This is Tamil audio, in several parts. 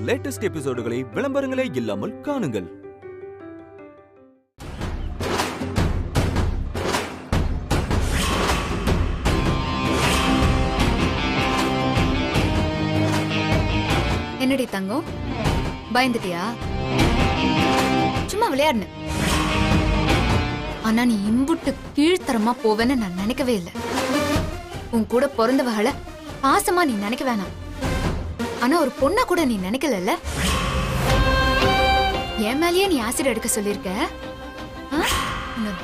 லேட்டஸ்ட் எபிசோடுகளை விளம்பரங்களே இல்லாமல் காணுங்கள். என்னடி தங்கம், பயந்துட்டியா? சும்மா விளையாடுன. ஆனா நீ இம்புட்டு கீழ்த்தரமா போவேன்னு நான் நினைக்கவே இல்லை. உன் கூட பிறந்தவகளை பாசமா நீ நினைக்க வேணாம். ஆனா ஒரு பொண்ணா கூட நீ நினைக்கல. என் மேலேயே நீ ஆசிட் எடுக்க சொல்லிருக்க.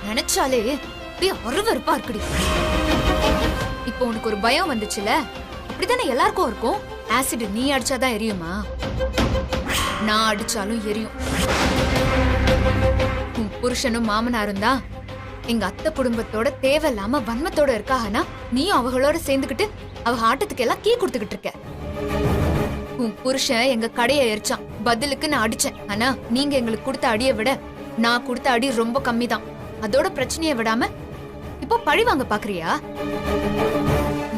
நினைச்சாலே அருவருப்பா இருக்குடி. இப்போ உனக்கு ஒரு பயம் வந்துச்சுல, அப்படித்தானே எல்லாருக்கும் இருக்கும். ஆசிட் நீ அடிச்சாதான் எரியுமா? நான் அடிச்சாலும் எரியும். உன் புருஷனும் மாமனாரும் தான் எங்க அத்தை குடும்பத்தோட தேவையில்லாம வன்மத்தோட இருக்காகனா, நீயும் அவங்களோட சேர்ந்துக்கிட்டு அவ ஆட்டத்துக்கு எல்லாம் கீ கொடுத்துக்கிட்டு இருக்க. உன் புருஷன் எங்க கடையை எரிச்சான், பதிலுக்கு நான் அடிச்சேன். ஆனா நீங்க எங்களுக்கு கொடுத்த அடியை விட நான் கொடுத்த அடி ரொம்ப கம்மி தான். அதோட பிரச்சனையை விடாம இப்போ பழி வாங்க பாக்குறியா?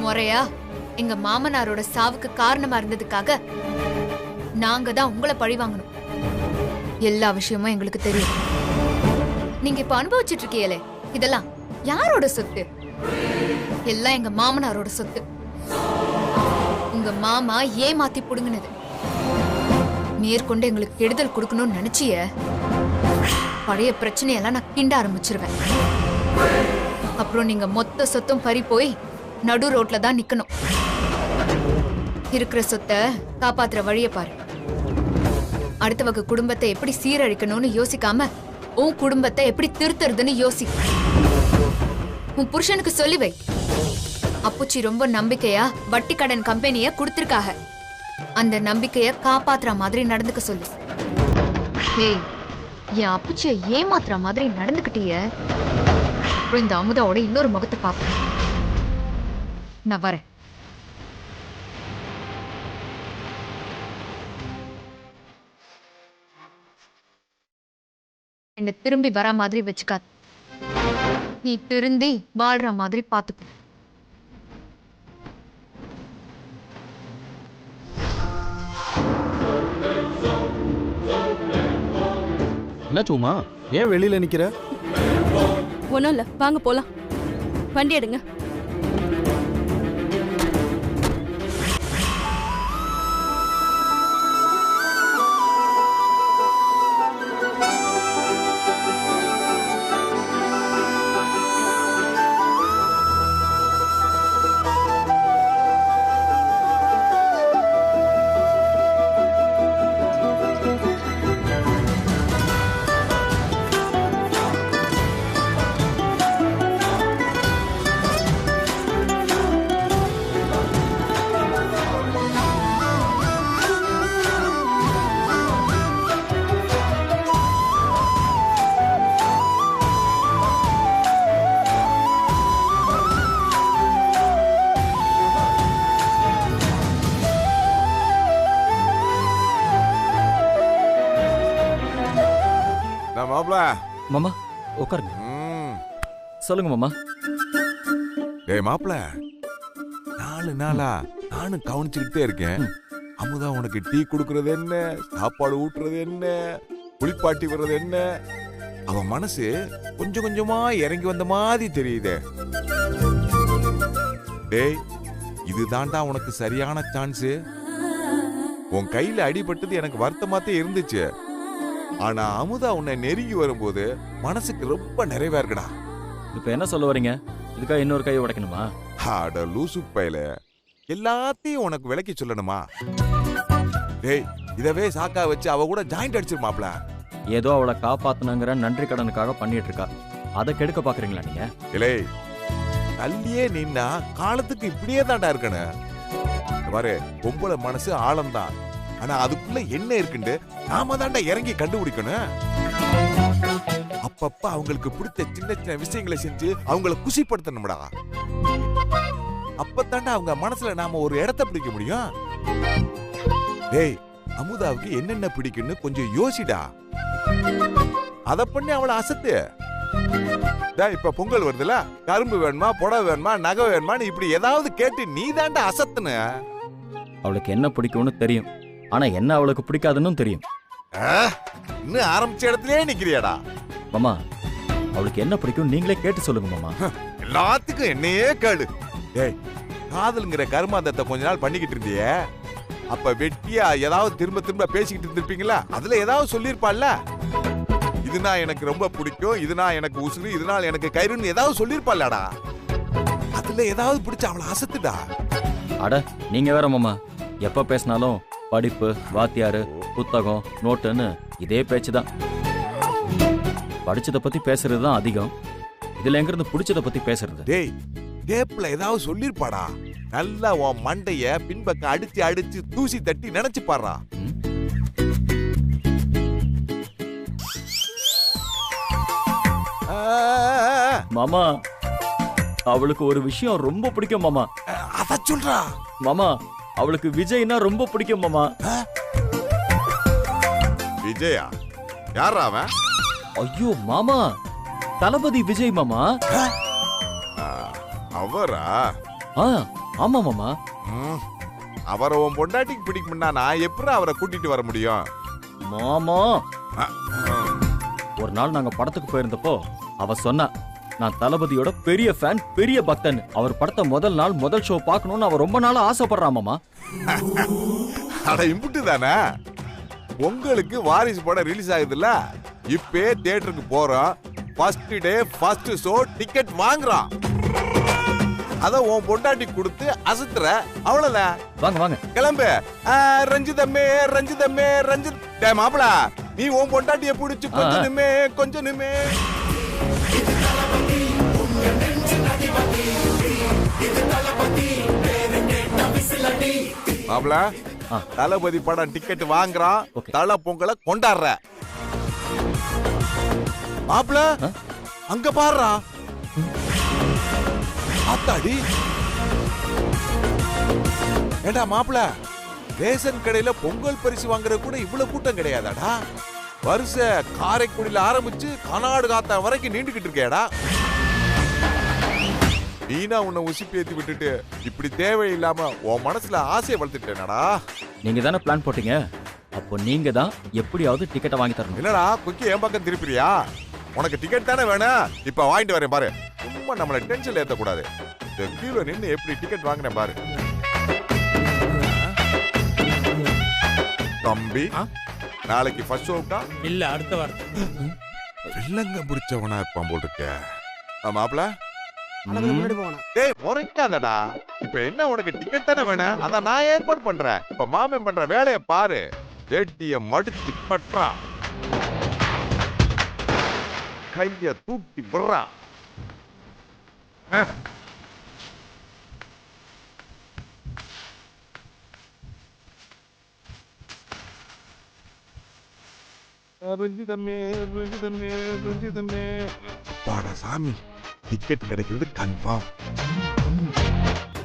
முறையா எங்க மாமனாரோட சாவுக்கு காரணமா இருந்ததுக்காக நாங்க தான் உங்களை பழி வாங்கணும். எல்லா விஷயமும் எங்களுக்கு தெரியும். நீங்க இப்ப அனுபவிச்சுட்டு இருக்கீங்களே, இதெல்லாம் யாரோட சொத்து? எல்லாம் எங்க மாமனாரோட சொத்து. உங்க மாமா ஏமாத்தி புடுங்கினது. மேற்கொண்டு எங்களுக்கு கெடுதல் கொடுக்கணும்னு நினைச்சிய, பழைய பிரச்சனையெல்லாம் நான் கிண்ட ஆரம்பிச்சிருவேன். அப்புறம் நீங்க மொத்த சொத்தும் பறி போய் நடு ரோட்ல தான் நிக்கணும். இருக்கிற சொத்தை காப்பாத்துற வழிய பாரு. அடுத்தவங்க குடும்பத்தை எப்படி சீரழிக்கணும்னு யோசிக்காம உன் குடும்பத்தை எப்படி திருத்துறதுன்னு யோசி. உன் புருஷனுக்கு சொல்லி வை. அப்புச்சி ரொம்ப நம்பிக்கையா வட்டி கடன் கம்பெனிய கொடுத்திருக்காக. அந்த நம்பிக்கைய காப்பாத்துற மாதிரி நடந்துக்க சொல்லு. ஏய், என் அப்புச்சிய ஏமாத்துற மாதிரி நடந்துக்கிட்டிய, அப்புறம் இந்த அமுதாவோட இன்னொரு முகத்தை பாப்பேன். நான் வரேன். என்ன திரும்பி வர மாதிரி வச்சுக்காது. நீ திருந்தி வாழ்ற மாதிரி பாத்துக்க. என்ன சும்மா ஏன் வெளியில நிக்கிற? ஒன்றும் இல்லை, வாங்க போலாம். வண்டி எடுங்க. மாமா உட்காருங்க. சொல்லுங்க மாமா. டேய் மாப்ள, 4 நாளா நானும் கவனிச்சுக்கிட்டே இருக்கேன். அமுதா உனக்கு டீ குடுக்கறது என்ன, சாப்பாடு ஊட்டுறது என்ன, குளிப்பாட்டி வர்றது என்ன, அவன் மனசு கொஞ்சம் கொஞ்சமா இறங்கி வந்த மாதிரி தெரியுதே. டேய், இதுதான்டா உனக்கு சரியான சான்ஸ். உன் கையில அடிபட்டது எனக்கு வருத்தமாத்தே இருந்துச்சு. ஆனா அமுதா உன்னை நெருங்கி வரும்போது மனசுக்கு ரொம்ப நிறைவா இருக்குடா. இப்ப என்ன சொல்ல வரீங்க? இதுக்காக இன்னொரு கையை உடைக்கணுமா? அட லூசு பையல, எல்லாத்தையும் உனக்கு விளக்கி சொல்லணுமா? டேய், இதவே சாக்கா வச்சு அவ கூட ஜாயிண்ட் அடிச்சிருமாப்ல. ஏதோ அவளை காப்பாத்தணுங்கிற நன்றி கடனுக்காக பண்ணிட்டு இருக்கா. அதை கெடுக்க பாக்குறீங்களா நீங்க? இல்லை, தள்ளியே நின்னா காலத்துக்கு இப்படியே தாண்டா இருக்கணும். பாரு, பொம்பளை மனசு ஆழம்தான். ஆனா அதுக்குள்ள என்ன இருக்குன்னு நாம தாண்டா இறங்கி கண்டுபிடிக்கணும். அப்பப்ப அவங்களுக்கு பிடிச்ச சின்ன சின்ன விஷயங்களை செஞ்சு அவங்களை குஷிப்படுத்தணும்டா. அப்பத்தாண்டா அவங்க மனசுல நாம ஒரு இடத்தை பிடிக்க முடியும். டேய், அமுதாவுக்கு என்னென்ன பிடிக்குன்னு கொஞ்சம் யோசிடா. அத பண்ணி அவளை அசத்து. இப்ப பொங்கல் வருதுல, கரும்பு வேணுமா, புடவை வேணுமா, நகை வேணுமா, இப்படி ஏதாவது கேட்டு நீ தாண்டா அசத்துன. அவளுக்கு என்ன பிடிக்கும்னு தெரியும். ஆனா என்ன அவளுக்கு பிடிக்காதுன்னு தெரியும். இன்னும் ஆரம்பிச்ச இடத்துலயே நிக்கிறியாடா? மாமா அவளுக்கு என்ன பிடிக்கும் நீங்களே கேட்டு சொல்லுங்க மாமா. எல்லாத்துக்கும் என்னையே கேளு. ஏய், காதல்ங்கிற கர்மாந்தத்தை கொஞ்ச நாள் பண்ணிக்கிட்டு இருந்தியே, அப்ப வெட்டியா ஏதாவது திரும்ப திரும்ப பேசிக்கிட்டு இருந்திருப்பீங்களா? அதுல ஏதாவது சொல்லிருப்பாள்ல, இதுனா எனக்கு ரொம்ப பிடிக்கும், இதுனா எனக்கு உசுறு, இதனால எனக்கு கயிறுன்னு ஏதாவது சொல்லிருப்பாள்லடா. அதுல ஏதாவது பிடிச்ச அவளை அசத்துடா. அட நீங்க வேற மாமா, எப்ப பேசினாலும் படிப்பு, வாத்தியாரு, புத்தகம், நோட்டுன்னு இதே பேச்சுதான். படிச்சதை பத்தி பேசுறதுதான் அதிகம். இதுல எங்கிருந்து பிடிச்சதை பத்தி பேசுறது? டேய், டேப்ல ஏதாவது சொல்லிருப்பாடா. நல்லா உன் மண்டைய பின்பக்கம் அடிச்சு அடிச்சு தூசி தட்டி நினைச்சு பாடுறா. மாமா அவளுக்கு ஒரு விஷயம் ரொம்ப பிடிக்கும் மாமா. அத சொல்றா. மாமா அவளுக்கு விஜய்னா ரொம்ப பிடிக்கும் மாமா. விஜயா? யாரா அவன்? ஐயோ மாமா, தளபதி விஜய் மாமா. அவரா? ஆமா மாமா. அவரை உன் பொண்டாட்டிக்கு பிடிக்கும்னா நான் எப்படி அவரை கூட்டிட்டு வர முடியும்? மாமா ஒரு நாள் நாங்க படத்துக்கு போயிருந்தப்போ அவ சொன்னா, நான் தளபதியோட பெரிய ஃபேன், பெரிய பக்தன். அவர் படத்தை முதல் நாள் முதல் ஷோ பார்க்கணும்னு அவ ரொம்ப நாளா ஆசைப்படுறா மாமா. அட இம்புட்டு தானே. உங்களுக்கு வாரிசு படம் ரிலீஸ் ஆகுதுல்ல, இப்பே தியேட்டருக்கு போறோம். First day first show ticket வாங்குறான். அத உன் பொண்டாட்டி கொடுத்து அசத்துற, அவ்வளவுதான். வாங்க வாங்க கிளம்பு. ரஞ்சிதம்மே ரஞ்சிதம்மே ரஞ்சித். டேய் மாப்பிள, நீ உன் பொண்டாட்டிய பிடிச்சு கொஞ்சனுமே கொஞ்சனுமே. மாப்பிள, தளபதி படம் டிக்கெட் வாங்குறான். தல பொங்கலை கொண்டாடுற. மாப்பிள அங்க பாருடா. ஆத்தாடி. ஏண்டா மாப்பிள, ரேஷன் கடையில பொங்கல் பரிசு வாங்குற கூட இவ்வளவு கூட்டம் கிடையாதாடா? வருஷ காரைக்குடியில ஆரம்பிச்சு கனாடு காத்தா வரைக்கும் நீண்டுகிட்டு இருக்கேடா. நீனா உன்னை உசுப்பி ஏத்தி விட்டுட்டு இப்படி தேவையில்லாம உன் மனசுல ஆசையை வளர்த்துட்டேனடா. நீங்க தானே பிளான் போட்டீங்க, அப்போ நீங்க தான் எப்படியாவது டிக்கெட்டை வாங்கி தரணும். என்னடா குக்கி என் பக்கம் திருப்பிரியா? உனக்கு டிக்கெட் தானே வேணும், இப்ப வாங்கிட்டு வரேன் பாரு. சும்மா நம்மள டென்ஷன்ல ஏத்த கூடாது. இந்த கீழ நின்னு எப்படி டிக்கெட் வாங்குறேன் பாரு. தம்பி, நாளைக்கு ஃபர்ஸ்ட் ஷோக்கா? இல்ல, அடுத்த வாரம். வில்லங்க பிடிச்சவனா இருப்பான் போல் இருக்க. மாப்பிள, முன்னாடி போகணும். டேய் முறைக்காதடா. இப்ப என்ன உனக்கு டிக்கெட் தானே வேணும், அதான் நான் ஏற்பாடு பண்றேன். இப்ப மாமன் பண்ற வேலையை பாரு. வேட்டிய மடிச்சு பற்றா, கைய தூக்கி விடுறா. பாடா சாமி, டிக்கெட் கிடைக்கிறது கன்ஃபார்ம்.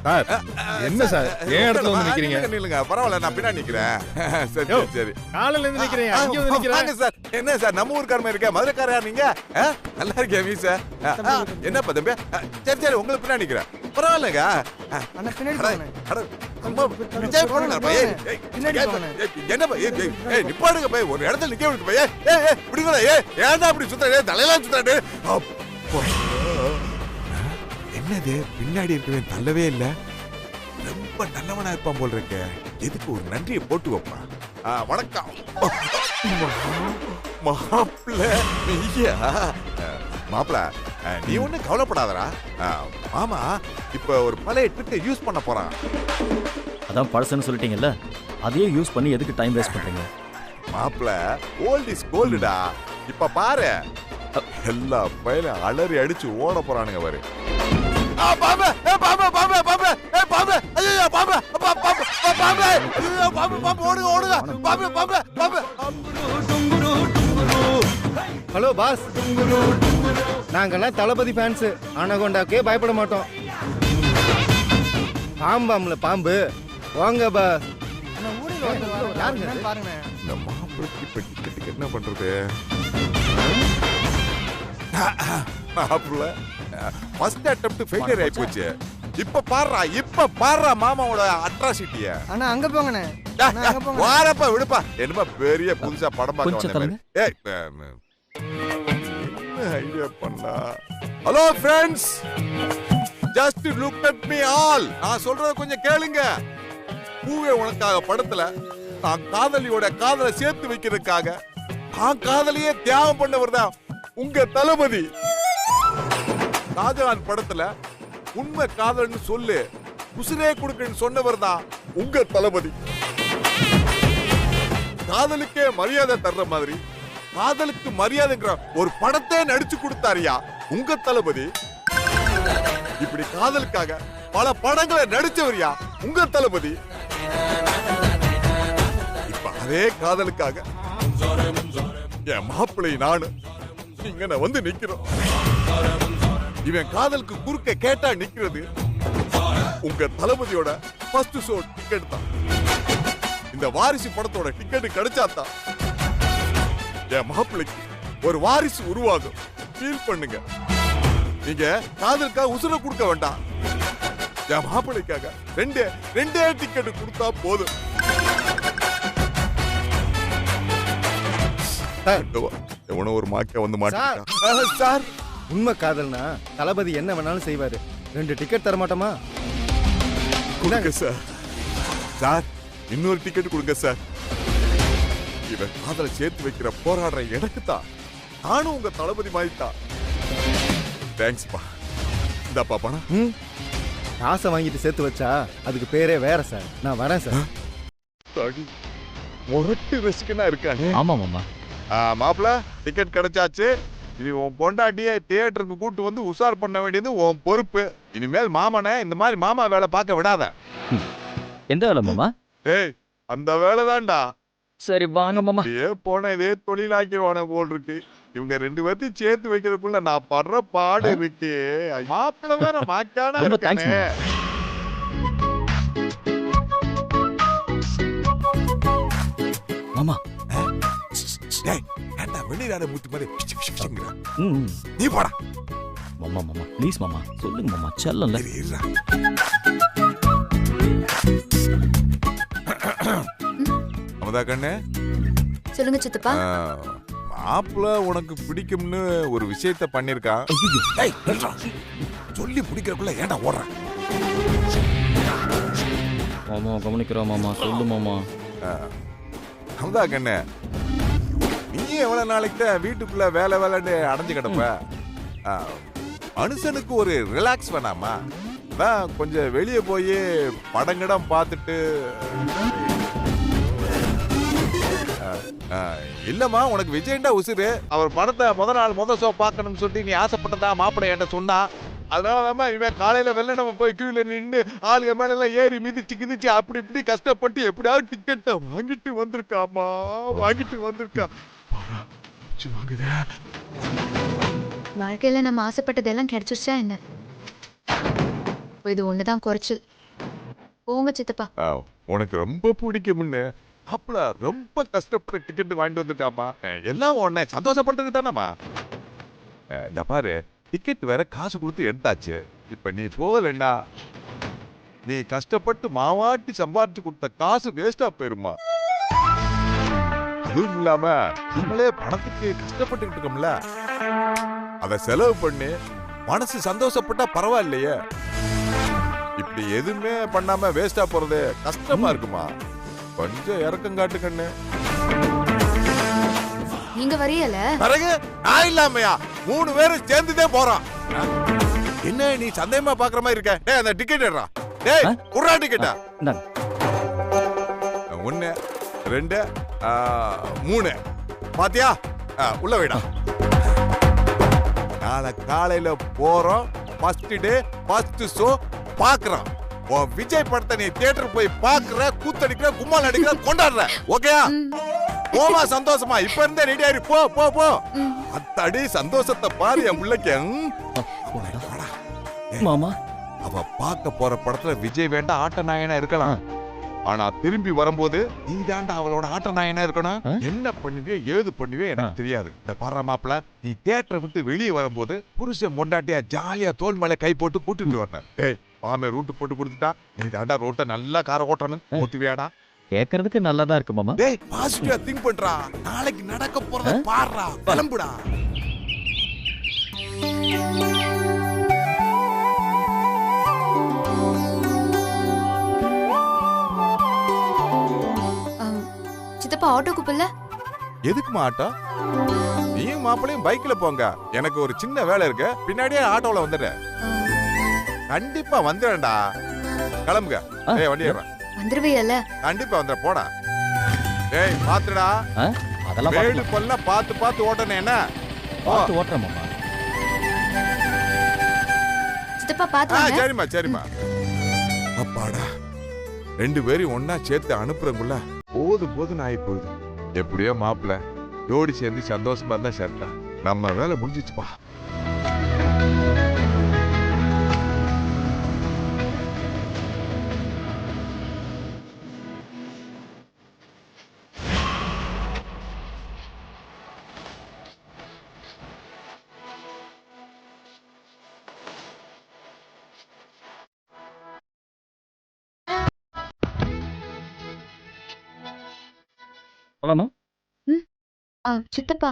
சார், என்ன சார் ஏன் இடத்துல வந்து நிக்கிறீங்க? நில்லுங்க, பரவாயில்ல, நான் பின்னாடி நிக்கிறேன். சரி சரி சரி. காலையில இருந்து நிக்கிறீங்க, அங்க வந்து நிக்கிறேன். வாங்க சார். என்ன சார் நம்ம ஊர்க்காரமா இருக்க, மதுரைக்காரயா நீங்க? நல்லா இருக்கே வீ சார். என்ன தம்பி? சரி சரி, உங்களுக்கு பின்னாடி நிக்கிறேன். பரவாயில்லைங்க. அண்ணா பின்னாடி போகணும். அட அம்மா, விஜய் போறீங்களா பைய? என்ன பைய? ஏய் நிப்பாடுங்க பைய, ஒரு இடத்துல நிக்க விடுங்க பைய. ஏய் இப்படிங்கடா. ஏன்டா அப்படி சுத்தற? தலையெல்லாம் சுத்தறானே. என்னது பின்னாடி இருக்கவே தள்ளவே இல்ல. ரொம்ப நல்லவனா இருப்பான் போல் இருக்க. எதுக்கு ஒரு நன்றியை போட்டு வைப்பா. வணக்கம் மாப்பிள்ள. ஐயா மாப்பிள்ள, நீ ஒன்னும் கவலைப்படாதடா. மாமா இப்ப ஒரு பழைய ட்ரிக்கை யூஸ் பண்ண போறான். அதான் பழசுன்னு சொல்லிட்டீங்கல்ல, அதையே யூஸ் பண்ணி எதுக்கு டைம் வேஸ்ட் பண்றீங்க? மாப்பிள்ள, ஓல்ட் இஸ் கோல்டுடா. இப்ப பாரு, எல்லா பையனும் அலறி அடிச்சு ஓட போறானுங்க பாரு. பாம்பு பாம்பு பாம்பு பாம்பு பாம்பு. ஐயோ பாம்பு பாம்பு பாம்பு. ஐயோ பாம்பு பாம்பு, ஓடுங்க ஓடுங்க. பாம்பு பாம்பு பாம்பு. ஹலோ பாஸ், நாங்கெல்லாம் தளபதி ஃபேன்ஸ். அனகொண்டாக்கே பயப்பட மாட்டோம். பாம்பாம்ல பாம்பு. வாங்க பாஸ். பாருங்க. இந்த மாப்பிளைக்கு இப்ப டிக்கெட்டுக்கு என்ன பண்றது? மாப்பிள்ள ஃபர்ஸ்ட் அட்டெம்ப்ட் ஃபெயிலியர் ஆயி போச்சு. இப்ப பாருடா மாமாவோட அட்ராசிட்டிய. அண்ணா அங்க போங்கண்ணே. அண்ணா, அங்க போங்க. வாரப்பா விடுப்பா என்னமா பெரிய புதுசா படம் பார்க்க கொஞ்சம் வந்த மாதிரி. ஏய் ஐடியா பண்ணா. Hello friends, just look at me all. நான் சொல்றத கொஞ்சம் கேளுங்க. பூவே உனக்காக படத்துல நான் காதலியோட காதலை சேர்த்து வைக்கிறதுக்காக நான் காதலியே தியாகம் பண்ணவர் தான் உங்க தளபதி. ஷாஜகான் படத்துல உண்மை காதல்னு சொல்லு உசுரே கொடுக்கன்னு சொன்னவர் தான் உங்க தளபதி. காதலுக்கே மரியாதை தர்ற மாதிரி காதலுக்கு மரியாதைங்கிற ஒரு படத்தை நடிச்சு கொடுத்தாரியா உங்க தளபதி. இப்படி காதலுக்காக பல படங்களை நடிச்சவரியா உங்க தளபதி. இப்ப அதே காதலுக்காக என் மாப்பிள்ளை நானு இங்க வந்து நிக்கிறோம். இவன் காதலுக்கு குறுக்க கேட்டா நிக்கிறது உங்க தளபதியோட ஃபர்ஸ்ட் ஷோ டிக்கெட் தான். இந்த வாரிசு படத்தோட டிக்கெட் கிடைச்சாதான் என் மாப்பிள்ளைக்கு ஒரு வாரிசு உருவாகும். ஃபீல் பண்ணுங்க. நீங்க காதலுக்காக உசுர கொடுக்க வேண்டாம். என் மாப்பிள்ளைக்காக ரெண்டே டிக்கெட் கொடுத்தா போதும். எவனோ ஒரு மாக்க வந்து மாட்டான் சார். உண்மை காதல்னா தளபதி என்ன வேணாலும் செய்வாரு. 2 டிக்கெட் தர மாட்டோமா? கொடுங்க சார். சார் இன்னொரு டிக்கெட் கொடுங்க சார். இவன் காதலை சேர்த்து வைக்கிற போராடுற எனக்கு தான். நானும் உங்க தளபதி மாதிரி தான். தேங்க்ஸ்பா. இந்தாப்பா பணம். காசை வாங்கிட்டு சேர்த்து வச்சா அதுக்கு பேரே வேற சார். நான் வரேன் சார். முரட்டு ரசிகனா இருக்கானே. ஆமா மாமா. மாப்பிள டிக்கெட் கிடைச்சாச்சு. இது உன் பொண்டாட்டியை தியேட்டருக்கு கூட்டு வந்து உஷார் பண்ண வேண்டியது உன் பொறுப்பு. இனிமேல் மாமனை இந்த மாதிரி மாமா வேலை பார்க்க விடாத. எந்த வேலை மாமா? ஏய் அந்த வேலை தான்டா. சரி வாங்க மாமா. போன இதே தொழிலாக்கிடுவான போல் இருக்கு. இவங்க 2 பேர்த்தையும் சேர்த்து வைக்கிறதுக்குள்ள நான் படுற பாடு இருக்கு. மாப்பிள்ள வேற மாக்கான ரொம்ப தேங்க்ஸ் மாமா. வெளிநாடு முத்து மாதிரி ம் நீ போடா மாமா. மாமா ப்ளீஸ் மாமா சொல்லுங்க மாமா. செல்லல அமதா கண்ணு சொல்லுங்க சித்தப்பா. மாப்பிள்ள உனக்கு பிடிக்கும்னு ஒரு விஷயத்த பண்ணிருக்கான். சொல்லி பிடிக்கிறதுக்குள்ள ஏன்டா ஓடுற? மாமா கவனிக்கிறோம் மாமா. சொல்லு மாமா. அமதா கண்ணு, நீ எவ்வளவு நாளைக்கு தான் வீட்டுக்குள்ள வேலைன்னு அடைஞ்சு கிடப்ப? மனுஷனுக்கு ஒரு ரிலாக்ஸ் வேணாமா? அதான் கொஞ்சம் வெளியே போய் படங்கிடம் பார்த்துட்டு. இல்லம்மா உனக்கு விஜயண்டா உசுரு. அவர் படத்தை முதல் ஷோ பார்க்கணும்னு சொல்லி நீ ஆசைப்பட்டதா மாப்பிள்ளை என்கிட்ட சொன்னா. அதனாலதான் இவன் காலையில வெள்ள நம்ம போய் கியூல நின்று ஆளுங்க மேல எல்லாம் ஏறி மிதிச்சு அப்படி இப்படி கஷ்டப்பட்டு எப்படியாவது டிக்கெட்டை வாங்கிட்டு வந்திருக்காமா. வாழ்க்கையில நம்ம ஆசைப்பட்டதெல்லாம் கிடைச்சிச்சா என்ன? இது ஒண்ணுதான் குறைச்சல். போங்க சித்தப்பா. உனக்கு ரொம்ப பிடிக்கும்னு அப்பல ரொம்ப கஷ்டப்பட்டு டிக்கெட் வாங்கிட்டு வந்துட்டாமா. எல்லாம் உடனே சந்தோஷப்பட்டது தானம்மா. இந்த பாரு, டிக்கெட் வேற காசு கொடுத்து எடுத்தாச்சு. இப்ப நீ போகலன்னா நீ கஷ்டப்பட்டு மாவாட்டி சம்பாதிச்சு கொடுத்த காசு வேஸ்டா போயிருமா. அதுவும் இல்லாம நம்மளே பணத்துக்கு கஷ்டப்பட்டுக்கிட்டு இருக்கோம்ல, அத செலவு பண்ணி மனசு சந்தோஷப்பட்டா பரவாயில்லையே. இப்படி எதுவுமே பண்ணாம வேஸ்டா போறது கஷ்டமா இருக்குமா. கொஞ்சம் இறக்கம் காட்டு கண்ணு. நீங்க வரையல பிறகு நான் இல்லாமையா 3 பேரும் சேர்ந்துதே போறோம். என்ன நீ சந்தேகமா பாக்குற மாதிரி இருக்க? டேய் அந்த டிக்கெட் எடுறா. டேய் குறா டிக்கெட்டா. 1 2 3 பாத்தியா? உள்ள வைடா. நாளை காலையில போறோம். ஃபர்ஸ்ட் டே ஃபர்ஸ்ட் ஷோ பாக்குறோம். விஜய் படத்தை நீ தியேட்டர் போய் பாக்குற, கூத்தடிக்கிற, கும்மால் அடிக்கிற, கொண்டாடுற. ஓகேயா? போமா சந்தோஷமா. இப்ப இருந்தே ரெடி ஆயிரு. போ போ போ. அத்தடி சந்தோஷத்தை பாரு என் பிள்ளைக்கு. மாமா அவ பார்க்க போற படத்துல விஜய் வேண்டாம் ஆட்ட நாயனா இருக்கலாம். ஆனா திரும்பி வரும்போது நீ தாண்டா அவளோட ஆட்ட நாயனா இருக்கணும். என்ன பண்ணுவே ஏது பண்ணுவே எனக்கு தெரியாது. இந்த பாரு மாப்பிள்ள, நீ தியேட்டரை விட்டு வெளியே வரும்போது புருஷன் பொண்டாட்டியா ஜாலியா தோல் மேல கை போட்டு கூட்டிட்டு வரணும். ஏய் மாமே ரூட்டு போட்டு கொடுத்துட்டா, நீ தாண்டா ரோட்டை நல்லா காரை ஓட்டணும். ஓட்டுவியாடா? கேட்கறதுக்கு நல்லா தான் இருக்கு மாமா. டேய் பாசிட்டிவா திங்க் பண்றா. நாளைக்கு நடக்க போறத பாருடா. கிளம்புடா. சித்தப்பா ஆட்டோ கூப்பிடல? எதுக்குமா ஆட்டோ? நீயும் மாப்பிளையும் பைக்ல போங்க. எனக்கு ஒரு சின்ன வேலை இருக்கு. பின்னாடியே ஆட்டோல வந்துடுறேன். கண்டிப்பா வந்துடுறேன்டா. கிளம்புங்க. ஏய் வண்டி ஏறா. வந்துருவீல்ல? கண்டிப்பா வந்துற போடா. ஏய் பாத்துடா. அதெல்லாம் மேடு பல்ல பார்த்து ஓட்டணும் என்ன? பார்த்து ஓட்டுறேன் மாமா. சித்தப்பா பாத்து. சரிம்மா. அப்பாடா. 2 பேரும் ஒன்னா சேர்த்து அனுப்புறங்குள்ள போதும் ஆகி போகுது. எப்படியோ மாப்பிள்ள ஜோடி சேர்ந்து சந்தோஷமா இருந்தா சரிடா. நம்ம வேலை முடிஞ்சிச்சுப்பா. போலாமா? சித்தப்பா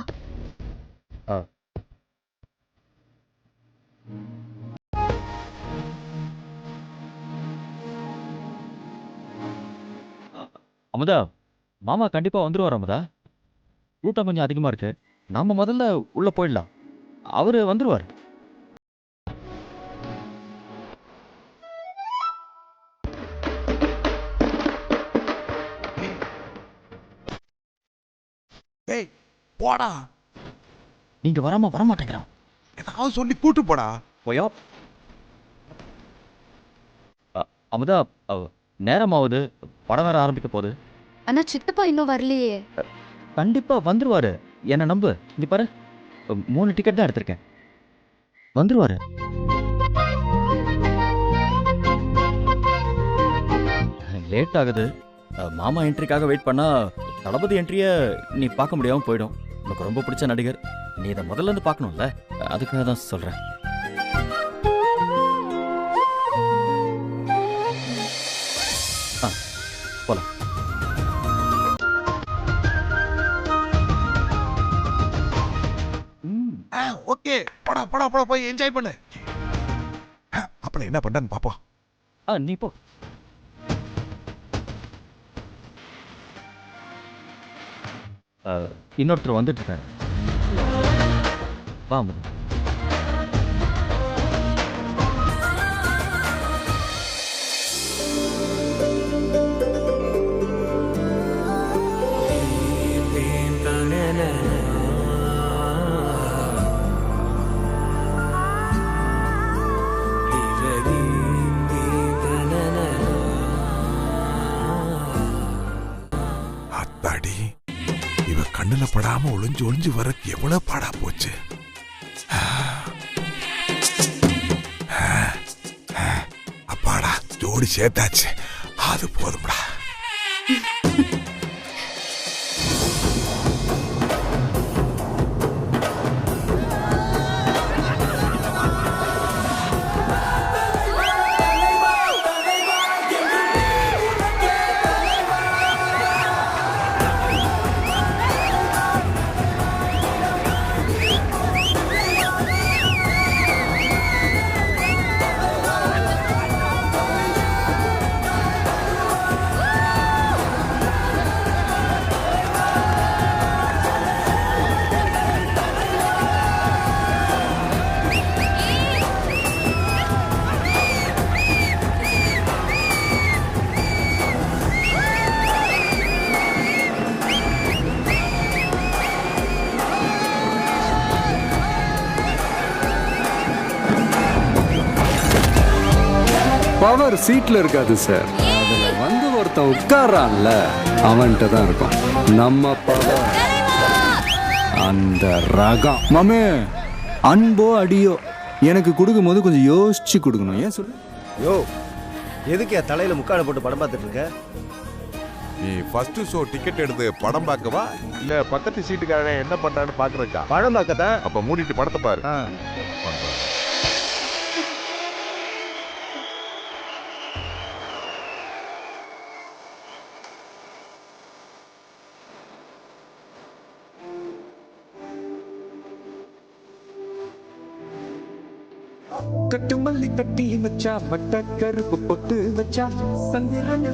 அமுதா, மாமா கண்டிப்பா வந்துருவார் அமுதா. கூட்டம் கொஞ்சம் அதிகமா இருக்கு. நாம முதல்ல உள்ள போயிடலாம். அவரு வந்துருவார். ஏய் போடா. நீங்க வரமாட்டேங்கிறான். ஏதாவது சொல்லி கூட்டு போடா. போயா. அமுதா, நேரமாவது. படம் வேற ஆரம்பிக்க போகுது. ஆனா சித்தப்பா இன்னும் வரலையே. கண்டிப்பா வந்துருவாரு. என்ன நம்பு. இங்க பாரு, 3 டிக்கெட் தான் எடுத்திருக்கேன். வந்துருவாரு. லேட் ஆகுது. மாமா என்ட்ரிக்காக வெயிட் பண்ணா தளபதி என்ட்ரிய நீ பார்க்க முடியாம போயிடும். உனக்கு ரொம்ப பிடிச்ச நடிகர். நீ இதை முதல்ல இருந்து பார்க்கணும்ல, அதுக்காக தான் சொல்றேன். போலாம். ஓகே போடா போய் என்ஜாய் பண்ணு. அப்ப என்ன பண்றான்னு பாப்போம். நீ போ. இன்னொருத்தர் வந்துட்டு இருக்காரு. வா அமுதா. அத்தாடி, இவ கண்ணுல படாம ஒளிஞ்சு வரக்கு எவ்வளவு பாடா போச்சு. அப்பாடா, ஜோடி சேர்த்தாச்சு. அது போதும்டா. பவர் சீட்ல இருக்காது சார். அதுல வந்து ஒருத்தன் உட்கார்றான்ல, அவன்கிட்ட தான் இருக்கும் நம்ம பவர். அந்த ரகம். மாமே, அன்போ அடியோ எனக்கு கொடுக்கும்போது கொஞ்சம் யோசிச்சு கொடுக்கணும். ஏன் சொல்லு? யோ, எதுக்கு என் தலையில முக்காட போட்டு படம் பார்த்துட்டு இருக்க? நீ ஃபர்ஸ்ட் ஷோ டிக்கெட் எடுத்து படம் பார்க்கவா, இல்ல பக்கத்து சீட்டுக்காரன் என்ன பண்றான்னு பாக்குறக்கா? படம் பார்க்கத்தான். அப்ப மூடிட்டு படத்தை பாரு. கட்டு மல்லி கட்டி வச்சா வட்ட கருப்பு பொட்டு வச்சா சந்திரன்